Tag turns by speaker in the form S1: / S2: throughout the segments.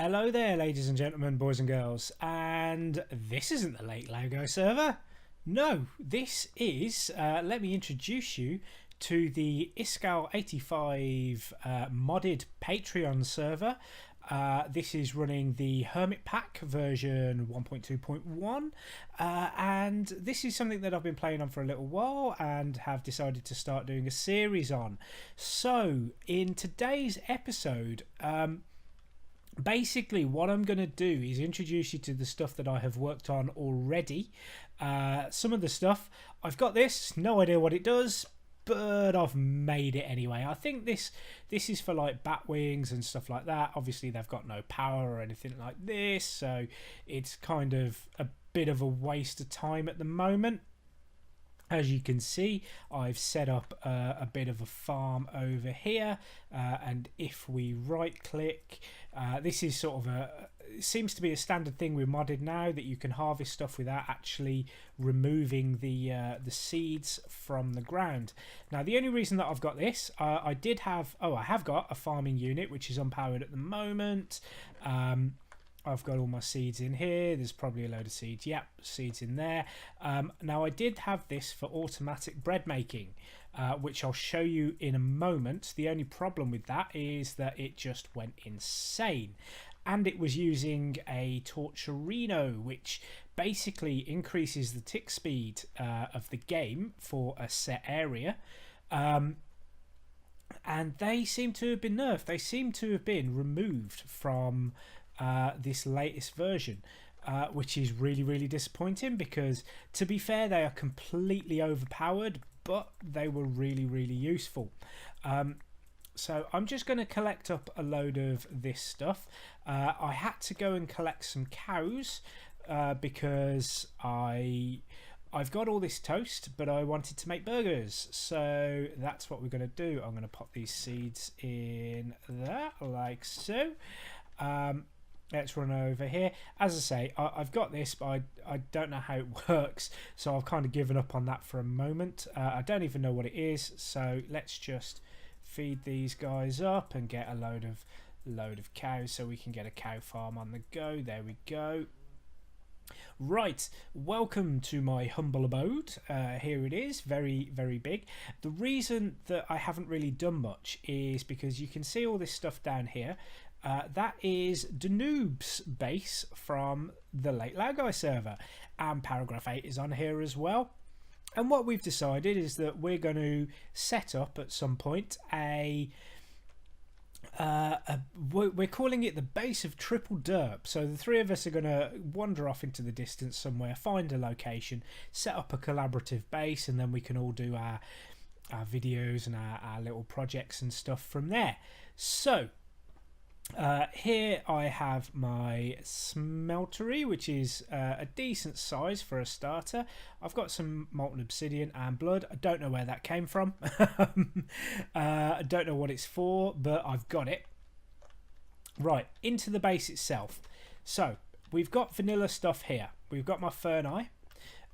S1: Hello there, ladies and gentlemen, boys and girls, and this isn't the Late Logo server. No, this is, let me introduce you to the Iskal85 modded Patreon server. This is running the HermitPack version 1.2.1, and this is something that I've been playing on for a little while and have decided to start doing a series on. So, in today's episode, basically what I'm going to do is introduce you to the stuff that I have worked on already. Some of the stuff, I've got this, no idea what it does, but I've made it anyway. I think this is for like bat wings and stuff like that. Obviously they've got no power or anything like this, so it's kind of a bit of a waste of time at the moment. As you can see, I've set up a bit of a farm over here, and if we right click, this is sort of it seems to be a standard thing with modded now, that you can harvest stuff without actually removing the seeds from the ground. Now the only reason that I've got this, I have got a farming unit which is unpowered at the moment. I've got all my seeds in here. There's probably a load of seeds. Yep, seeds in there. Now I did have this for automatic bread making, which I'll show you in a moment. The only problem with that is that it just went insane, and it was using a Torturino, which basically increases the tick speed of the game for a set area. And they seem to have been nerfed. They seem to have been removed from this latest version, which is really disappointing, because to be fair, they are completely overpowered, but they were really useful. So I'm just going to collect up a load of this stuff. I had to go and collect some cows because I've got all this toast, but I wanted to make burgers, so that's what we're going to do. I'm going to pop these seeds in there like so. Let's run over here. As I say, I've got this, but I don't know how it works, so I've kind of given up on that for a moment. I don't even know what it is, so let's just feed these guys up and get a load of cows so we can get a cow farm on the go. There we go. Right, welcome to my humble abode. Here it is, very big. The reason that I haven't really done much is because you can see all this stuff down here. That is Danoob's base from the Late Logo server, and Paragraph 8 is on here as well. And what we've decided is that we're going to set up at some point we're calling it the base of Triple Derp. So the three of us are going to wander off into the distance somewhere, find a location, set up a collaborative base, and then we can all do our videos and our little projects and stuff from there. So here I have my smeltery, which is a decent size for a starter. I've got some molten obsidian and blood. I don't know where that came from. I don't know what it's for, but I've got it. Right, into the base itself. So we've got vanilla stuff here. We've got my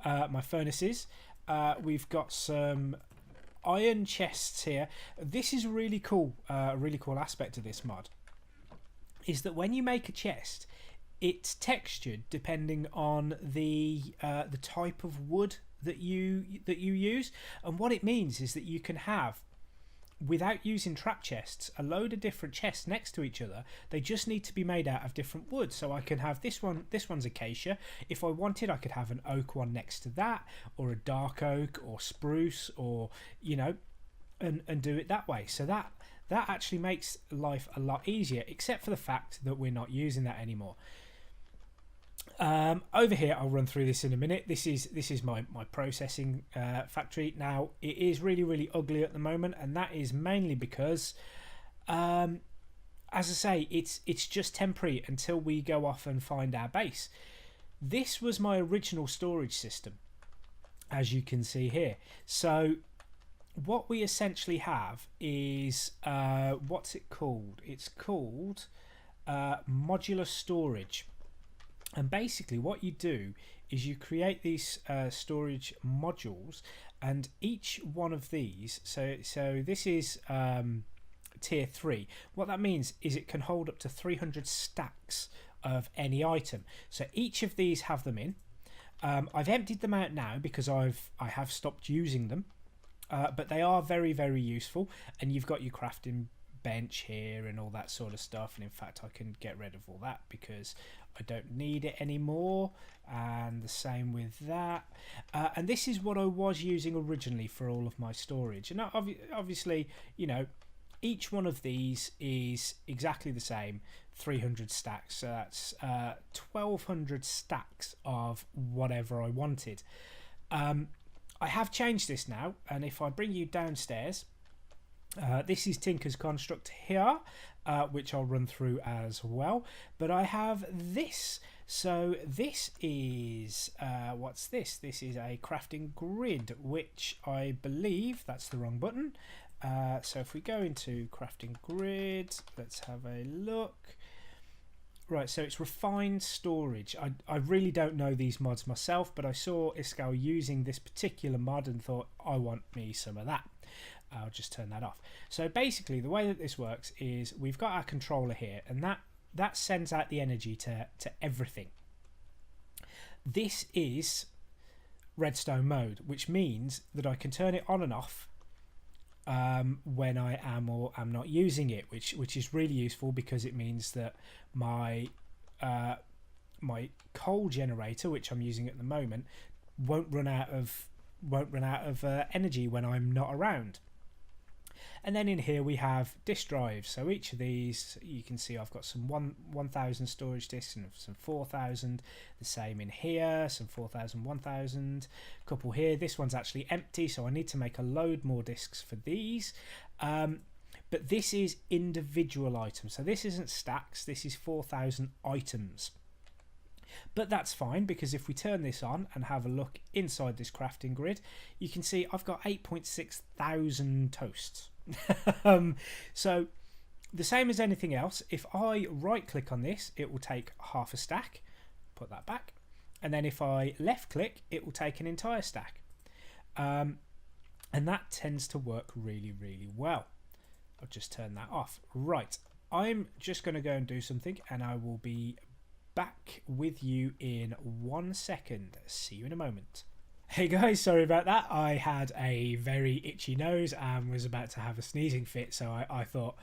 S1: my furnaces. We've got some iron chests here. This is really cool. A really cool aspect of this mod is that when you make a chest, it's textured depending on the type of wood that you use. And what it means is that you can have, without using trap chests, a load of different chests next to each other. They just need to be made out of different wood. So I can have this one's acacia. If I wanted, I could have an oak one next to that, or a dark oak, or spruce, or and do it that way. So that actually makes life a lot easier, except for the fact that we're not using that anymore. Over here, I'll run through this in a minute. This is my processing factory. Now it is really ugly at the moment, and that is mainly because as I say, it's just temporary until we go off and find our base. This was my original storage system, as you can see here. So what we essentially have is what's it called? It's called modular storage. And basically what you do is you create these storage modules, and each one of these, so this is tier 3. What that means is it can hold up to 300 stacks of any item. So each of these have them in. I've emptied them out now because I have stopped using them, but they are very, very useful. And you've got your crafting bench here and all that sort of stuff. And in fact, I can get rid of all that because I don't need it anymore. And the same with that. And this is what I was using originally for all of my storage. And obviously, you know, each one of these is exactly the same, 300 stacks. So that's 1,200 stacks of whatever I wanted. I have changed this now, and if I bring you downstairs, this is Tinker's construct here, which I'll run through as well. But I have this. So this is, what's this? This is a crafting grid, which I believe, that's the wrong button. So if we go into crafting grid, let's have a look. Right, so it's refined storage. I really don't know these mods myself, but I saw Iskal using this particular mod and thought, I want me some of that. I'll just turn that off. So basically the way that this works is we've got our controller here, and that sends out the energy to everything. This is redstone mode, which means that I can turn it on and off when I am or am not using it, which is really useful because it means that my my coal generator, which I'm using at the moment, won't run out of energy when I'm not around. And then in here we have disk drives. So each of these, you can see I've got some 1,000 storage disks and some 4,000. The same in here, some 4,000, 1,000. A couple here. This one's actually empty, so I need to make a load more disks for these. But this is individual items. So this isn't stacks. This is 4,000 items. But that's fine, because if we turn this on and have a look inside this crafting grid, you can see I've got 8.6 thousand toasts. So the same as anything else, if I right click on this, it will take half a stack, put that back, and then if I left click, it will take an entire stack, and that tends to work really, really well. I'll just turn that off. Right, I'm just going to go and do something, and I will be back with you in 1 second. See you in a moment. Hey guys, sorry about that. I had a very itchy nose and was about to have a sneezing fit, so I thought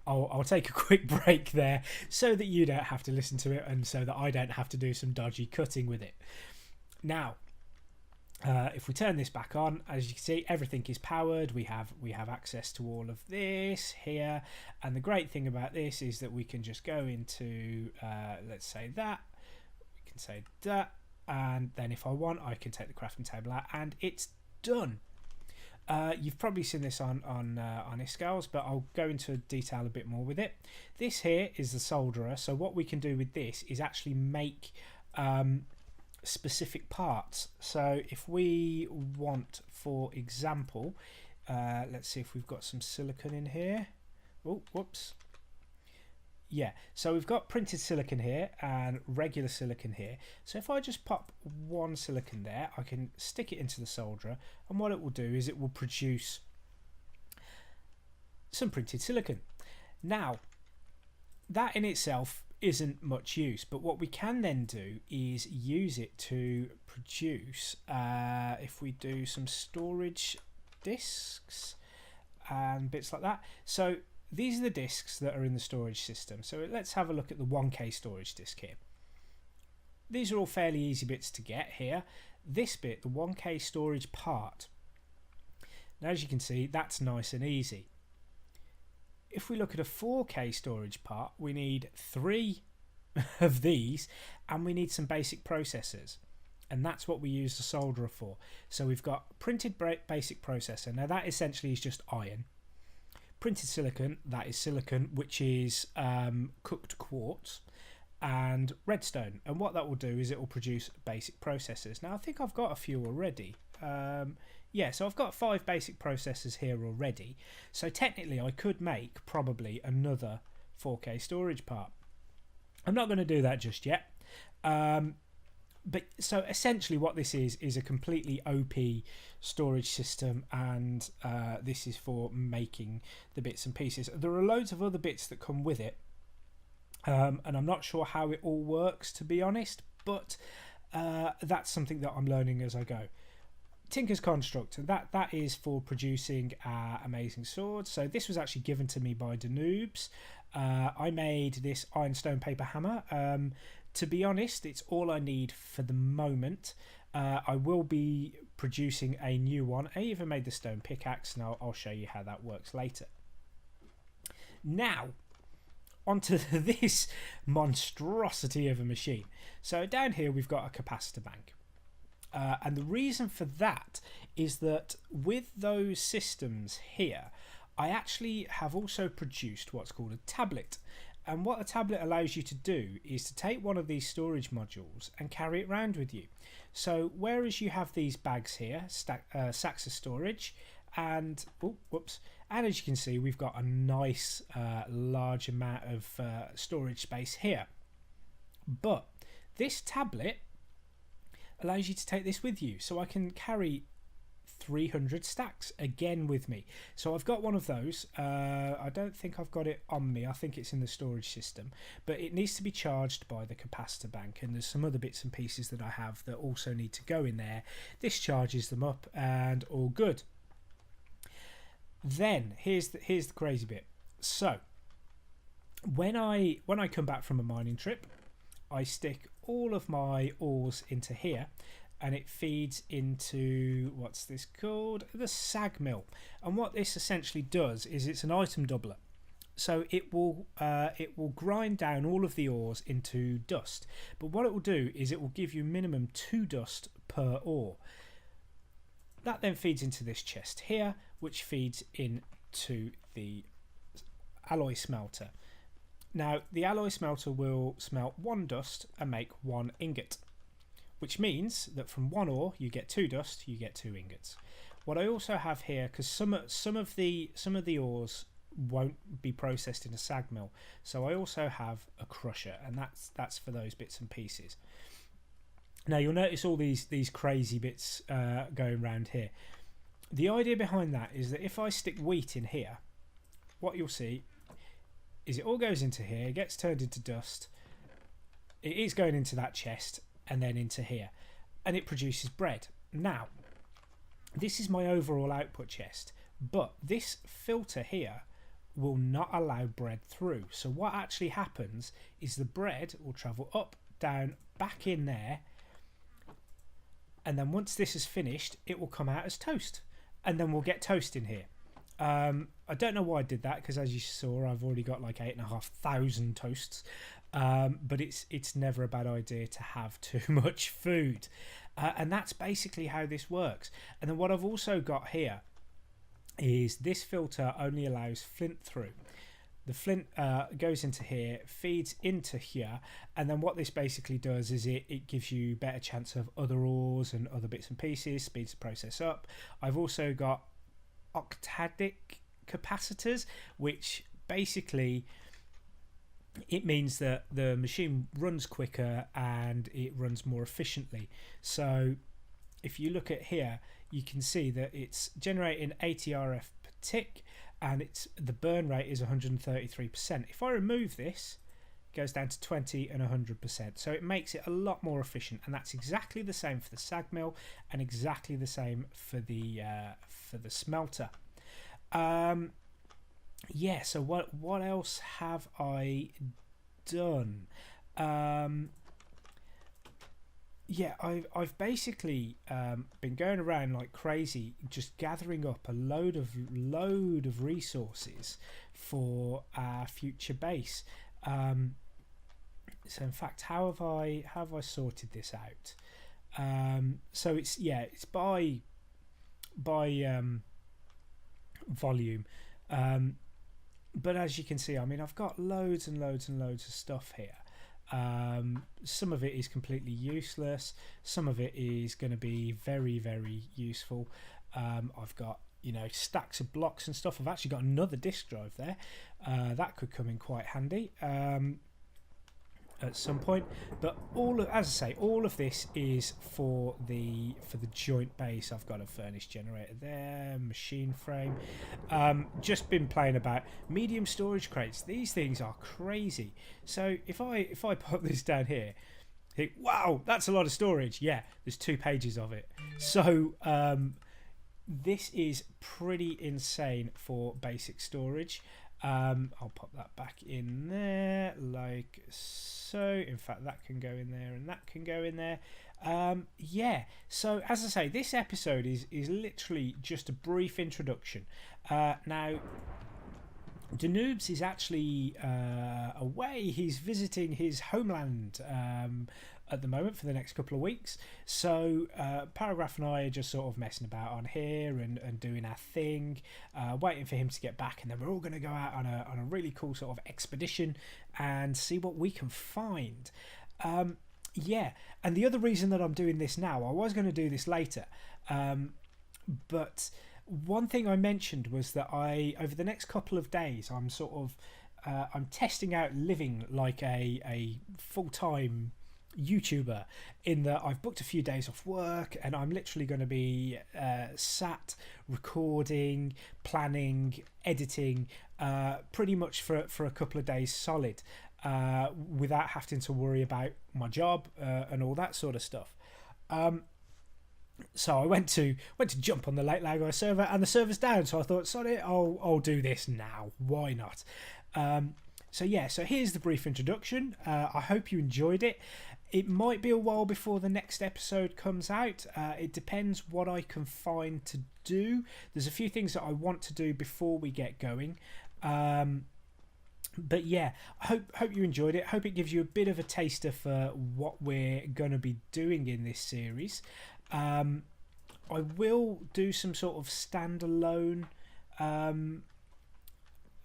S1: I'll take a quick break there so that you don't have to listen to it and so that I don't have to do some dodgy cutting with it. Now, if we turn this back on, as you can see, everything is powered. We have access to all of this here, and the great thing about this is that we can just go into let's say that, we can say that, and then if I want, I can take the crafting table out and it's done. You've probably seen this on Iskal's, but I'll go into detail a bit more with it. This here is the solderer, so what we can do with this is actually make specific parts. So if we want, for example, let's see if we've got some silicon in here. Oh, whoops. Yeah, so we've got printed silicon here and regular silicon here. So if I just pop one silicon there, I can stick it into the solderer, and what it will do is it will produce some printed silicon. Now, that in itself isn't much use, but what we can then do is use it to produce, if we do some storage disks and bits like that. So these are the disks that are in the storage system. So let's have a look at the 1K storage disk here. These are all fairly easy bits to get here. This bit, the 1K storage part, now as you can see, that's nice and easy. If we look at a 4K storage part, we need 3 of these, and we need some basic processors, and that's what we use the solderer for. So we've got printed basic processor. Now that essentially is just iron. Printed silicon, that is silicon, which is cooked quartz, and redstone. And what that will do is it will produce basic processors. Now I think I've got a few already. Yeah, so I've got 5 basic processors here already. So technically I could make probably another 4K storage part. I'm not going to do that just yet. But so essentially what this is a completely OP storage system, and this is for making the bits and pieces. There are loads of other bits that come with it, and I'm not sure how it all works, to be honest, but that's something that I'm learning as I go. Tinker's Construct, and that is for producing amazing swords. So this was actually given to me by Danoobs. I made this ironstone paper hammer. To be honest, it's all I need for the moment. I will be producing a new one. I even made the stone pickaxe, and I'll show you how that works later. Now, onto this monstrosity of a machine. So down here we've got a capacitor bank. And the reason for that is that with those systems here, I actually have also produced what's called a tablet. And what a tablet allows you to do is to take one of these storage modules and carry it around with you. So whereas you have these bags here, sacks of storage, and and as you can see, we've got a nice large amount of storage space here. But this tablet allows you to take this with you, so I can carry 300 stacks again with me. So I've got one of those. I don't think I've got it on me. I think it's in the storage system, but it needs to be charged by the capacitor bank, and there's some other bits and pieces that I have that also need to go in there. This charges them up and all good. Then here's the crazy bit. So when I come back from a mining trip, I stick all of my ores into here, and it feeds into, what's this called, the sag mill. And what this essentially does is it's an item doubler. So it will grind down all of the ores into dust. But what it will do is it will give you minimum 2 dust per ore. That then feeds into this chest here, which feeds into the alloy smelter. Now, the alloy smelter will smelt 1 dust and make 1 ingot, which means that from 1 ore you get 2 dust, you get 2 ingots. What I also have here, because some of the ores won't be processed in a sag mill, so I also have a crusher, and that's for those bits and pieces. Now you'll notice all these crazy bits going around here. The idea behind that is that if I stick wheat in here, what you'll see is it all goes into here, gets turned into dust, it is going into that chest and then into here, and it produces bread. Now this is my overall output chest, but this filter here will not allow bread through. So what actually happens is the bread will travel up, down, back in there, and then once this is finished it will come out as toast, and then we'll get toast in here. I don't know why I did that, because as you saw I've already got like 8,500 toasts, but it's never a bad idea to have too much food, and that's basically how this works. And then what I've also got here is this filter only allows flint through. The flint goes into here, feeds into here, and then what this basically does is it gives you better chance of other ores and other bits and pieces, speeds the process up. I've also got octadic capacitors, which basically it means that the machine runs quicker and it runs more efficiently. So if you look at here, you can see that it's generating 80 RF per tick, and the burn rate is 133%. If I remove this, it goes down to 20 and 100%. So it makes it a lot more efficient, and that's exactly the same for the sag mill and exactly the same for the smelter. Yeah, so what else have I done? Yeah, I've basically been going around like crazy, just gathering up a load of resources for our future base. So in fact, how have I sorted this out? So it's by volume, but as you can see, I mean, I've got loads and loads and loads of stuff here. Some of it is completely useless, some of it is going to be very, very useful. I've got, stacks of blocks and stuff. I've actually got another disk drive there that could come in quite handy. at some point. But as I say, all of this is for the joint base. I've got a furnace generator there, machine frame. Just been playing about medium storage crates. These things are crazy. So if I pop this down here, think, wow, that's a lot of storage. Yeah, there's 2 pages of it. So this is pretty insane for basic storage. I'll pop that back in there like so. In fact, that can go in there and that can go in there. Yeah, so as I say, this episode is literally just a brief introduction. Now, Danoobs is actually away. He's visiting his homeland at the moment for the next couple of weeks. So Paragraph and I are just sort of messing about on here and doing our thing, waiting for him to get back, and then we're all going to go out on a really cool sort of expedition and see what we can find. Yeah, and the other reason that I'm doing this now, I was going to do this later, but one thing I mentioned was that over the next couple of days, I'm sort of I'm testing out living like a full-time YouTuber, in that I've booked a few days off work and I'm literally going to be sat recording, planning, editing pretty much for a couple of days solid, without having to worry about my job and all that sort of stuff. So I went to jump on the Late Lago server, and the server's down, so I thought, sorry, I'll do this now, why not? So yeah, so here's the brief introduction. I hope you enjoyed it. It might be a while before the next episode comes out. It depends what I can find to do. There's a few things that I want to do before we get going. But yeah, I hope you enjoyed it. Hope it gives you a bit of a taster for what we're going to be doing in this series. I will do some sort of standalone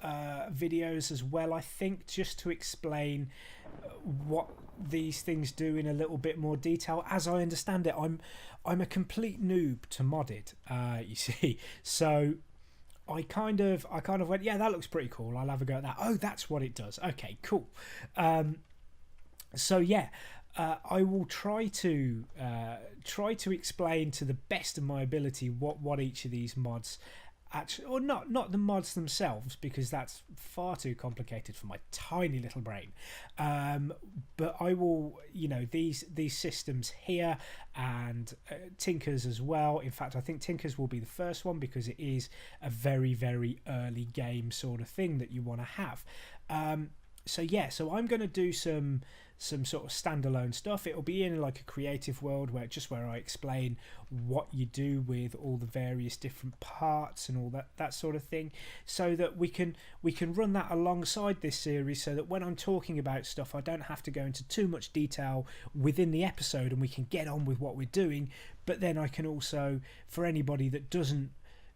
S1: videos as well, I think, just to explain what these things do in a little bit more detail. As I understand it, I'm a complete noob to modded, you see, so I kind of went, yeah, that looks pretty cool, I'll have a go at that. Oh, that's what it does. Okay, cool. So yeah, I will try to explain to the best of my ability what each of these mods actually, or not the mods themselves, because that's far too complicated for my tiny little brain. But I will, these systems here, and Tinkers as well. In fact, I think Tinkers will be the first one, because it is a very, very early game sort of thing that you want to have. So yeah, so I'm going to do some sort of standalone stuff. It'll be in like a creative world where I explain what you do with all the various different parts and all that sort of thing, so that we can run that alongside this series, so that when I'm talking about stuff, I don't have to go into too much detail within the episode, and we can get on with what we're doing. But then I can also, for anybody that doesn't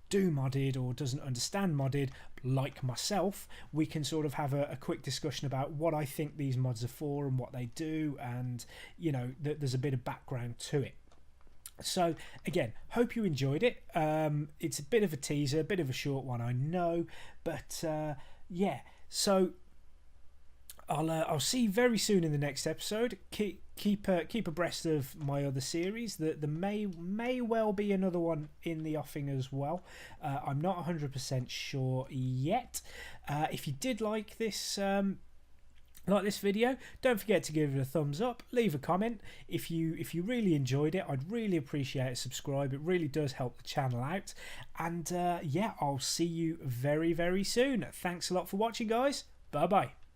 S1: do modded or doesn't understand modded like myself, we can sort of have a quick discussion about what I think these mods are for and what they do, and there's a bit of background to it. So again, hope you enjoyed it. It's a bit of a teaser, a bit of a short one, I know, but yeah, so I'll see you very soon in the next episode. Keep abreast of my other series. There may well be another one in the offing as well. I'm not 100% sure yet. If you did like this video, don't forget to give it a thumbs up, leave a comment. If you really enjoyed it, I'd really appreciate it. Subscribe, it really does help the channel out. And yeah, I'll see you very, very soon. Thanks a lot for watching, guys. Bye bye.